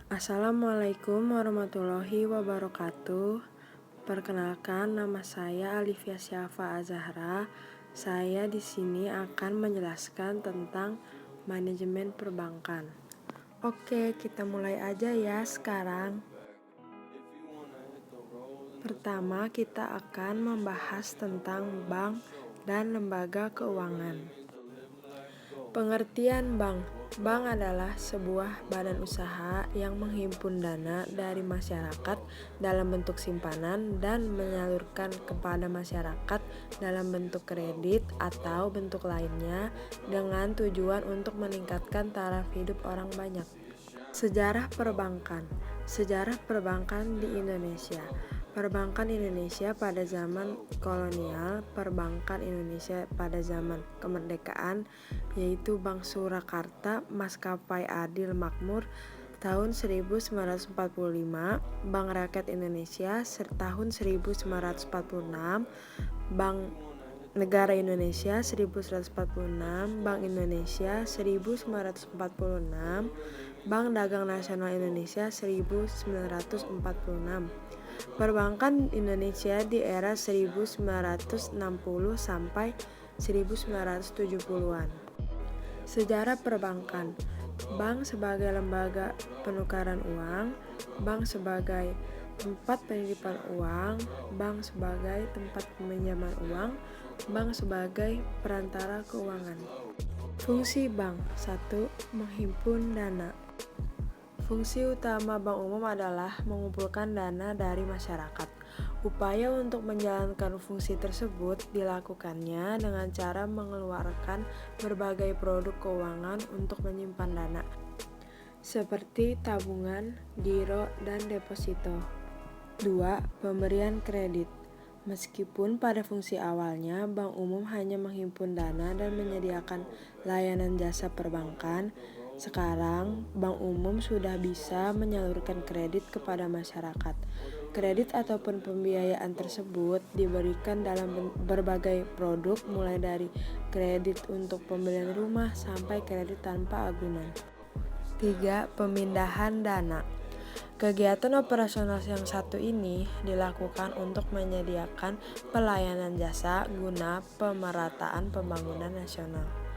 Assalamualaikum warahmatullahi wabarakatuh. Perkenalkan, nama saya Alifia Syafa Azahra. Saya di sini akan menjelaskan tentang manajemen perbankan. Oke, kita mulai aja ya sekarang. Pertama, kita akan membahas tentang bank dan lembaga keuangan. Pengertian bank. Bank adalah sebuah badan usaha yang menghimpun dana dari masyarakat dalam bentuk simpanan dan menyalurkan kepada masyarakat dalam bentuk kredit atau bentuk lainnya dengan tujuan untuk meningkatkan taraf hidup orang banyak. Sejarah perbankan. Sejarah perbankan di Indonesia. Perbankan Indonesia pada zaman kolonial, perbankan Indonesia pada zaman kemerdekaan, yaitu Bank Surakarta, Maskapai Adil Makmur tahun 1945, Bank Rakyat Indonesia tahun 1946, Bank Negara Indonesia 1146, Bank Indonesia 1946, Bank Dagang Nasional Indonesia 1946. Perbankan Indonesia di era 1960 sampai 1970-an. Sejarah perbankan. Bank sebagai lembaga penukaran uang, bank sebagai tempat penitipan uang, bank sebagai tempat peminjaman uang, bank sebagai perantara keuangan. Fungsi bank. 1. Menghimpun dana. Fungsi utama bank umum adalah mengumpulkan dana dari masyarakat. Upaya untuk menjalankan fungsi tersebut dilakukannya dengan cara mengeluarkan berbagai produk keuangan untuk menyimpan dana, seperti tabungan, giro, dan deposito. 2. Pemberian kredit. Meskipun pada fungsi awalnya bank umum hanya menghimpun dana dan menyediakan layanan jasa perbankan, sekarang bank umum sudah bisa menyalurkan kredit kepada masyarakat. Kredit ataupun pembiayaan tersebut diberikan dalam berbagai produk, mulai dari kredit untuk pembelian rumah sampai kredit tanpa agunan. 3. Pemindahan dana. Kegiatan operasional yang satu ini dilakukan untuk menyediakan pelayanan jasa guna pemerataan pembangunan nasional.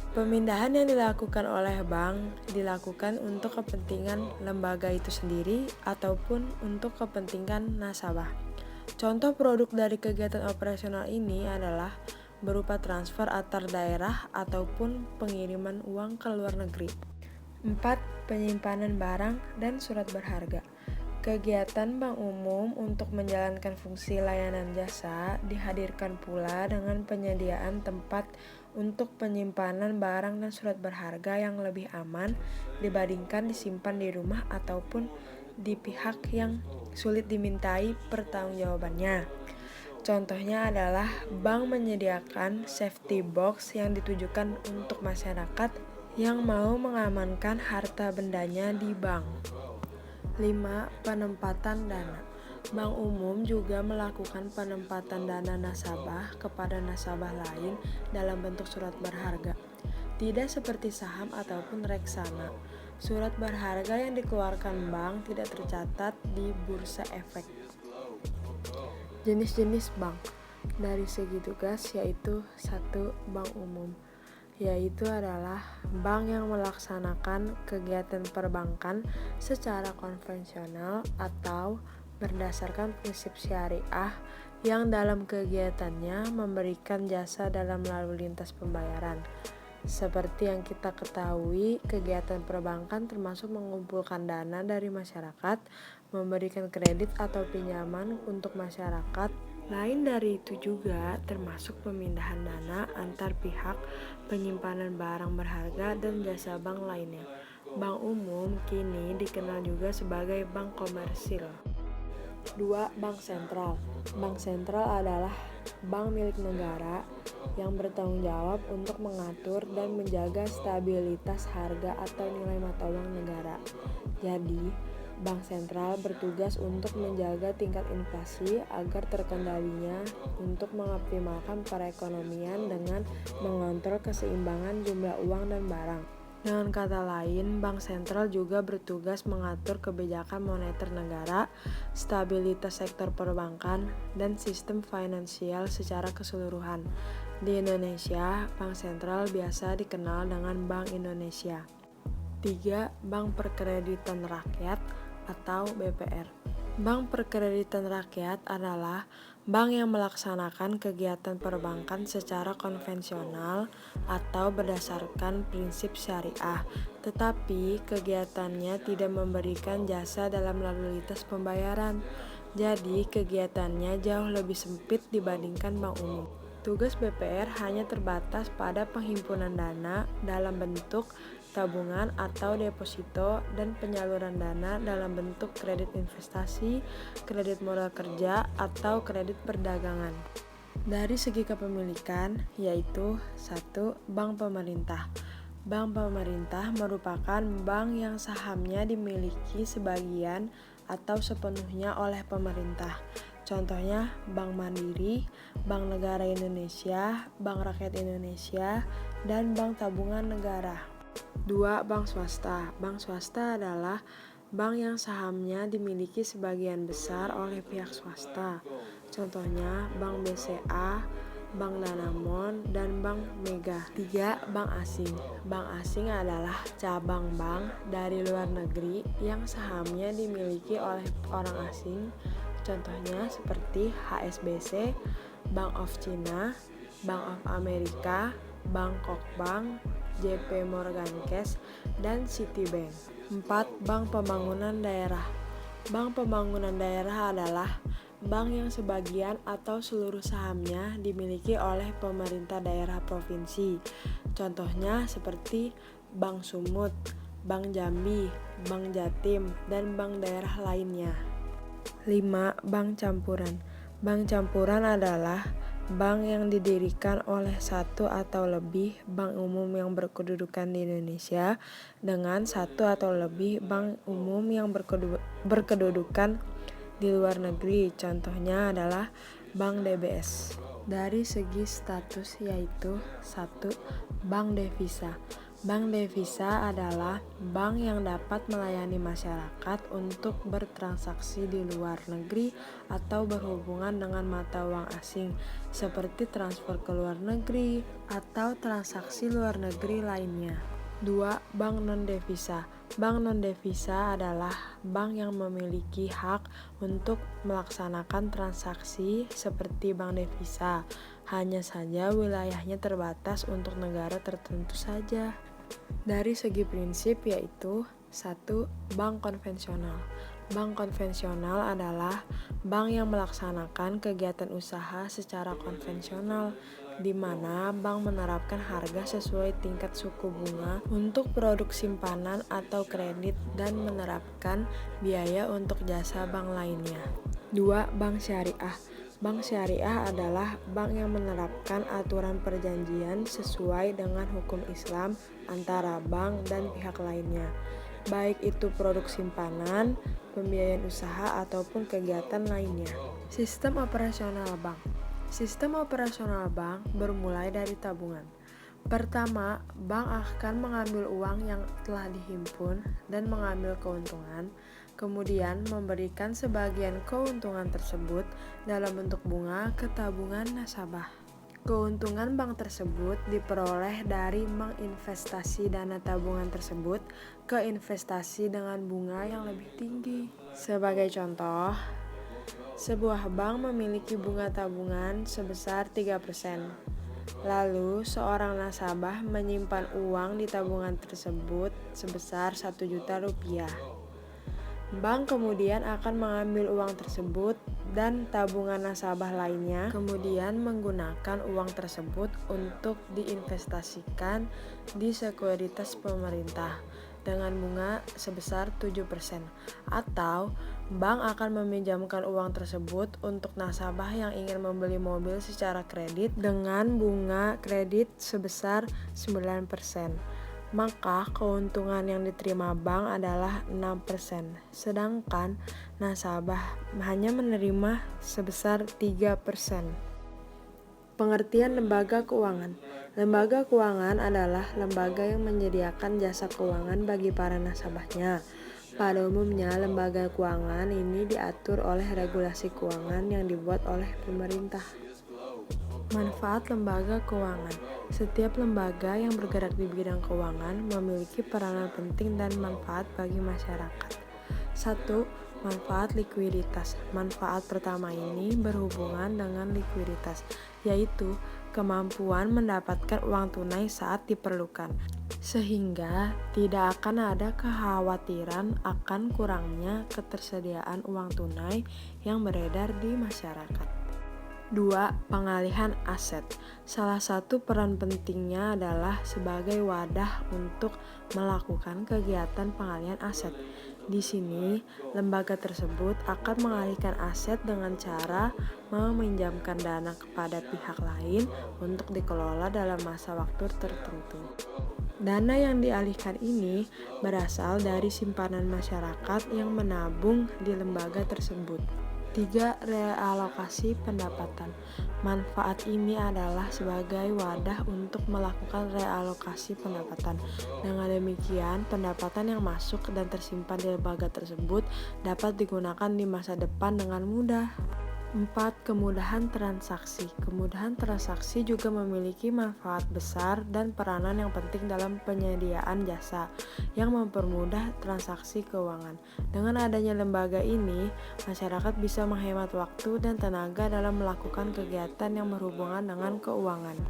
Pemindahan yang dilakukan oleh bank dilakukan untuk kepentingan lembaga itu sendiri ataupun untuk kepentingan nasabah. Contoh produk dari kegiatan operasional ini adalah berupa transfer antar daerah ataupun pengiriman uang ke luar negeri. 4. Penyimpanan barang dan surat berharga. Kegiatan bank umum untuk menjalankan fungsi layanan jasa dihadirkan pula dengan penyediaan tempat untuk penyimpanan barang dan surat berharga yang lebih aman dibandingkan disimpan di rumah ataupun di pihak yang sulit dimintai pertanggungjawabannya. Contohnya adalah bank menyediakan safety box yang ditujukan untuk masyarakat yang mau mengamankan harta bendanya di bank. 5. Penempatan dana. Bank umum juga melakukan penempatan dana nasabah kepada nasabah lain dalam bentuk surat berharga. Tidak seperti saham ataupun reksadana. Surat berharga yang dikeluarkan bank tidak tercatat di bursa efek. Jenis-jenis bank. Dari segi tugas yaitu 1. Bank umum, yaitu adalah bank yang melaksanakan kegiatan perbankan secara konvensional atau berdasarkan prinsip syariah yang dalam kegiatannya memberikan jasa dalam lalu lintas pembayaran. Seperti yang kita ketahui, kegiatan perbankan termasuk mengumpulkan dana dari masyarakat, memberikan kredit atau pinjaman untuk masyarakat. Lain dari itu juga termasuk pemindahan dana antar pihak, penyimpanan barang berharga, dan jasa bank lainnya. Bank umum kini dikenal juga sebagai bank komersil. 2. Bank sentral. Bank sentral adalah bank milik negara yang bertanggung jawab untuk mengatur dan menjaga stabilitas harga atau nilai mata uang negara. Jadi, bank sentral bertugas untuk menjaga tingkat inflasi agar terkendalinya, untuk mengoptimalkan perekonomian dengan mengontrol keseimbangan jumlah uang dan barang. Dengan kata lain, bank sentral juga bertugas mengatur kebijakan moneter negara, stabilitas sektor perbankan, dan sistem finansial secara keseluruhan. Di Indonesia, bank sentral biasa dikenal dengan Bank Indonesia. 3. Bank Perkreditan Rakyat atau BPR. Bank Perkreditan Rakyat adalah bank yang melaksanakan kegiatan perbankan secara konvensional atau berdasarkan prinsip syariah, tetapi kegiatannya tidak memberikan jasa dalam lalu lintas pembayaran. Jadi, kegiatannya jauh lebih sempit dibandingkan bank umum. Tugas BPR hanya terbatas pada penghimpunan dana dalam bentuk tabungan atau deposito dan penyaluran dana dalam bentuk kredit investasi, kredit modal kerja, atau kredit perdagangan. Dari segi kepemilikan, yaitu 1. Bank pemerintah. Bank pemerintah merupakan bank yang sahamnya dimiliki sebagian atau sepenuhnya oleh pemerintah. Contohnya Bank Mandiri, Bank Negara Indonesia, Bank Rakyat Indonesia, dan Bank Tabungan Negara. 2. Bank swasta. Bank swasta adalah bank yang sahamnya dimiliki sebagian besar oleh pihak swasta. Contohnya Bank BCA, Bank Danamon, dan Bank Mega. 3. Bank asing. Bank asing adalah cabang bank dari luar negeri yang sahamnya dimiliki oleh orang asing. Contohnya seperti HSBC, Bank of China, Bank of America, Bangkok Bank, JP Morgan Chase, dan Citibank. 4. Bank Pembangunan Daerah. Bank Pembangunan Daerah adalah bank yang sebagian atau seluruh sahamnya dimiliki oleh pemerintah daerah provinsi. Contohnya seperti Bank Sumut, Bank Jambi, Bank Jatim, dan bank daerah lainnya. 5. Bank campuran. Bank campuran adalah bank yang didirikan oleh satu atau lebih bank umum yang berkedudukan di Indonesia dengan satu atau lebih bank umum yang berkedudukan di luar negeri. Contohnya adalah Bank DBS. Dari segi status yaitu 1. Bank devisa. Bank devisa adalah bank yang dapat melayani masyarakat untuk bertransaksi di luar negeri atau berhubungan dengan mata uang asing seperti transfer ke luar negeri atau transaksi luar negeri lainnya. 2. Bank non-devisa. Bank non-devisa adalah bank yang memiliki hak untuk melaksanakan transaksi seperti bank devisa. Hanya saja wilayahnya terbatas untuk negara tertentu saja. Dari segi prinsip yaitu 1. Bank konvensional. Bank konvensional adalah bank yang melaksanakan kegiatan usaha secara konvensional, di mana bank menerapkan harga sesuai tingkat suku bunga untuk produk simpanan atau kredit dan menerapkan biaya untuk jasa bank lainnya. 2. Bank syariah. Bank syariah adalah bank yang menerapkan aturan perjanjian sesuai dengan hukum Islam antara bank dan pihak lainnya, baik itu produk simpanan, pembiayaan usaha, ataupun kegiatan lainnya. Sistem operasional bank. Sistem operasional bank bermulai dari tabungan. Pertama, bank akan mengambil uang yang telah dihimpun dan mengambil keuntungan, kemudian memberikan sebagian keuntungan tersebut dalam bentuk bunga ke tabungan nasabah. Keuntungan bank tersebut diperoleh dari menginvestasi dana tabungan tersebut ke investasi dengan bunga yang lebih tinggi. Sebagai contoh, sebuah bank memiliki bunga tabungan sebesar 3%. Lalu, seorang nasabah menyimpan uang di tabungan tersebut sebesar 1 juta rupiah. Bank kemudian akan mengambil uang tersebut dan tabungan nasabah lainnya, kemudian menggunakan uang tersebut untuk diinvestasikan di sekuritas pemerintah dengan bunga sebesar 7%, atau bank akan meminjamkan uang tersebut untuk nasabah yang ingin membeli mobil secara kredit dengan bunga kredit sebesar 9%. Maka keuntungan yang diterima bank adalah 6%, sedangkan nasabah hanya menerima sebesar 3%. Pengertian lembaga keuangan. Lembaga keuangan adalah lembaga yang menyediakan jasa keuangan bagi para nasabahnya. Pada umumnya, lembaga keuangan ini diatur oleh regulasi keuangan yang dibuat oleh pemerintah. Manfaat lembaga keuangan. Setiap lembaga yang bergerak di bidang keuangan memiliki peranan penting dan manfaat bagi masyarakat. 1. Manfaat likuiditas. Manfaat pertama ini berhubungan dengan likuiditas, yaitu kemampuan mendapatkan uang tunai saat diperlukan, sehingga tidak akan ada kekhawatiran akan kurangnya ketersediaan uang tunai yang beredar di masyarakat. 2. Pengalihan aset. Salah satu peran pentingnya adalah sebagai wadah untuk melakukan kegiatan pengalihan aset. Di sini, lembaga tersebut akan mengalihkan aset dengan cara meminjamkan dana kepada pihak lain untuk dikelola dalam masa waktu tertentu. Dana yang dialihkan ini berasal dari simpanan masyarakat yang menabung di lembaga tersebut. 3. Realokasi pendapatan. Manfaat ini adalah sebagai wadah untuk melakukan realokasi pendapatan. Dengan demikian, pendapatan yang masuk dan tersimpan di lembaga tersebut dapat digunakan di masa depan dengan mudah. 4. Kemudahan transaksi. Kemudahan transaksi juga memiliki manfaat besar dan peranan yang penting dalam penyediaan jasa yang mempermudah transaksi keuangan. Dengan adanya lembaga ini, masyarakat bisa menghemat waktu dan tenaga dalam melakukan kegiatan yang berhubungan dengan keuangan.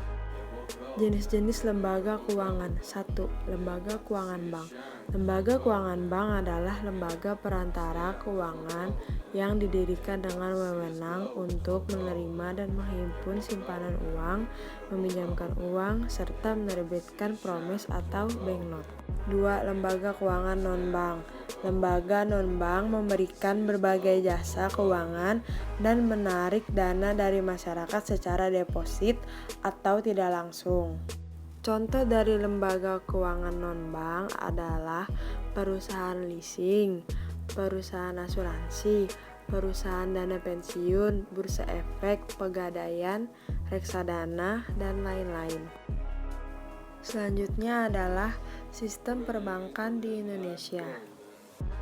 Jenis-jenis lembaga keuangan. 1. Lembaga keuangan bank. Lembaga keuangan bank adalah lembaga perantara keuangan yang didirikan dengan wewenang untuk menerima dan menghimpun simpanan uang, meminjamkan uang, serta menerbitkan promes atau banknote. 2. Lembaga keuangan non-bank. Lembaga non-bank memberikan berbagai jasa keuangan dan menarik dana dari masyarakat secara deposit atau tidak langsung. Contoh dari lembaga keuangan non-bank adalah perusahaan leasing, perusahaan asuransi, perusahaan dana pensiun, bursa efek, pegadaian, reksadana, dan lain-lain. Selanjutnya adalah sistem perbankan di Indonesia.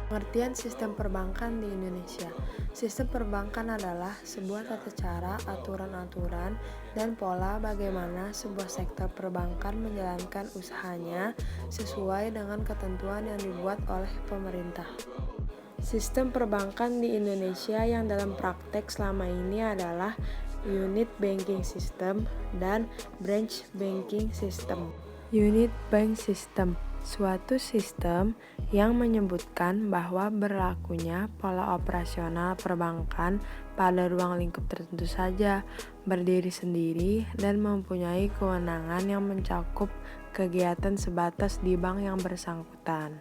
Pengertian sistem perbankan di Indonesia. Sistem perbankan adalah sebuah tata cara, aturan-aturan, dan pola bagaimana sebuah sektor perbankan menjalankan usahanya sesuai dengan ketentuan yang dibuat oleh pemerintah. Sistem perbankan di Indonesia yang dalam praktek selama ini adalah unit banking system dan branch banking system. Unit bank system, suatu sistem yang menyebutkan bahwa berlakunya pola operasional perbankan pada ruang lingkup tertentu saja, berdiri sendiri, dan mempunyai kewenangan yang mencakup kegiatan sebatas di bank yang bersangkutan.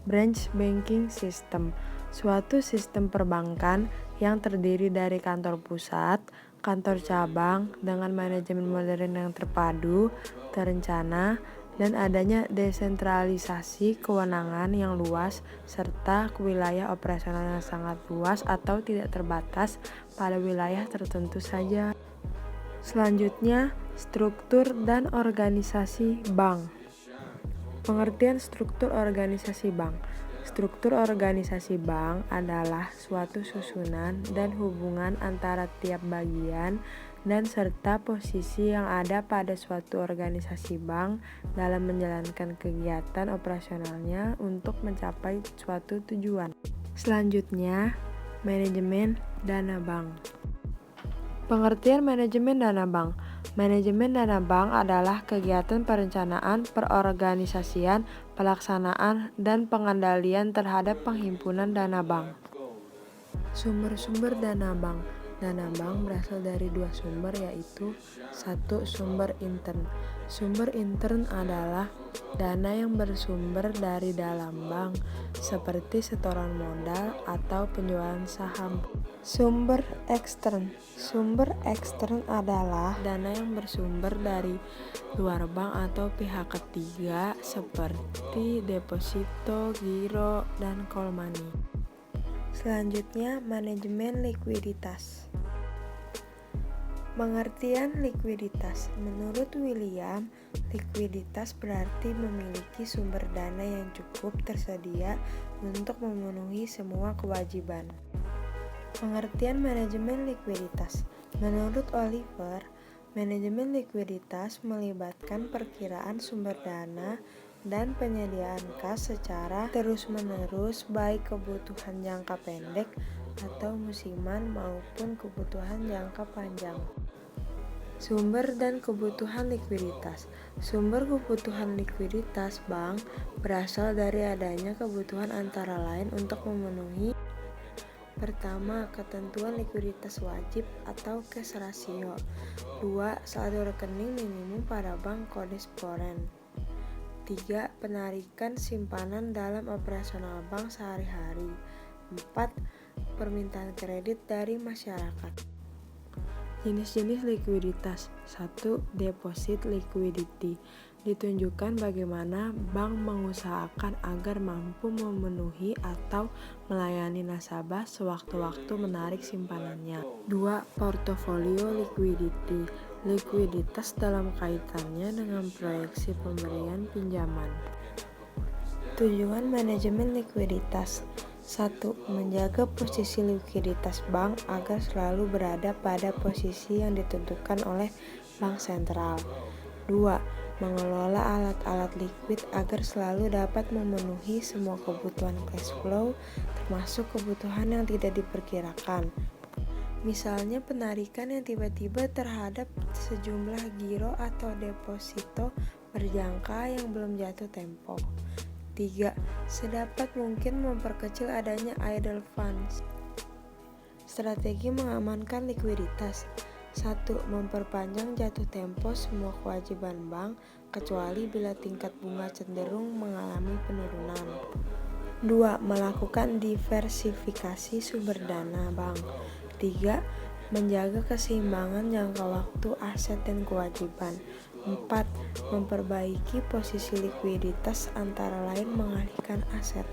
Branch banking system, suatu sistem perbankan yang terdiri dari kantor pusat, kantor cabang dengan manajemen modern yang terpadu, terencana, dan adanya desentralisasi kewenangan yang luas serta wilayah operasional yang sangat luas atau tidak terbatas pada wilayah tertentu saja. Selanjutnya, struktur dan organisasi bank. Pengertian struktur organisasi bank. Struktur organisasi bank adalah suatu susunan dan hubungan antara tiap bagian dan serta posisi yang ada pada suatu organisasi bank dalam menjalankan kegiatan operasionalnya untuk mencapai suatu tujuan. Selanjutnya, manajemen dana bank. Pengertian manajemen dana bank. Manajemen dana bank adalah kegiatan perencanaan, perorganisasian, pelaksanaan, dan pengendalian terhadap penghimpunan dana bank. Sumber-sumber dana bank. Dana bank berasal dari dua sumber, yaitu 1. Sumber intern. Sumber intern adalah dana yang bersumber dari dalam bank, seperti setoran modal atau penjualan saham. Sumber ekstern. Sumber ekstern adalah dana yang bersumber dari luar bank atau pihak ketiga, seperti deposito, giro, dan call money. Selanjutnya, manajemen likuiditas. Pengertian likuiditas. Menurut William, likuiditas berarti memiliki sumber dana yang cukup tersedia untuk memenuhi semua kewajiban. Pengertian manajemen likuiditas. Menurut Oliver, manajemen likuiditas melibatkan perkiraan sumber dana dan penyediaan kas secara terus-menerus, baik kebutuhan jangka pendek atau musiman maupun kebutuhan jangka panjang. Sumber dan kebutuhan likuiditas. Sumber kebutuhan likuiditas bank berasal dari adanya kebutuhan antara lain untuk memenuhi: pertama, ketentuan likuiditas wajib atau cash ratio. 2. Saldo rekening minimum pada bank koresponden. 3. Penarikan simpanan dalam operasional bank sehari-hari. 4. Permintaan kredit dari masyarakat. Jenis-jenis likuiditas. 1. Deposit liquidity. Ditunjukkan bagaimana bank mengusahakan agar mampu memenuhi atau melayani nasabah sewaktu-waktu menarik simpanannya. 2. Portfolio liquidity. Likuiditas dalam kaitannya dengan proyeksi pemberian pinjaman. Tujuan manajemen likuiditas. 1. Menjaga posisi likuiditas bank agar selalu berada pada posisi yang ditentukan oleh bank sentral. 2. Mengelola alat-alat likuid agar selalu dapat memenuhi semua kebutuhan cash flow, termasuk kebutuhan yang tidak diperkirakan. Misalnya penarikan yang tiba-tiba terhadap sejumlah giro atau deposito berjangka yang belum jatuh tempo. 3. Sedapat mungkin memperkecil adanya idle funds. Strategi mengamankan likuiditas. 1. Memperpanjang jatuh tempo semua kewajiban bank, kecuali bila tingkat bunga cenderung mengalami penurunan. 2. Melakukan diversifikasi sumber dana bank. 3. Menjaga keseimbangan jangka waktu aset dan kewajiban. 4. Memperbaiki posisi likuiditas antara lain mengalihkan aset.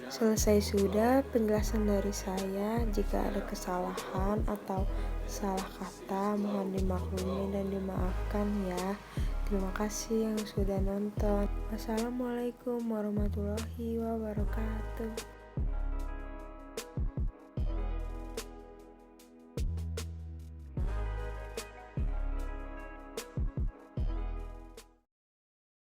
Selesai sudah penjelasan dari saya. Jika ada kesalahan atau salah kata mohon dimaklumi dan dimaafkan ya. Terima kasih yang sudah nonton. Wassalamualaikum warahmatullahi wabarakatuh.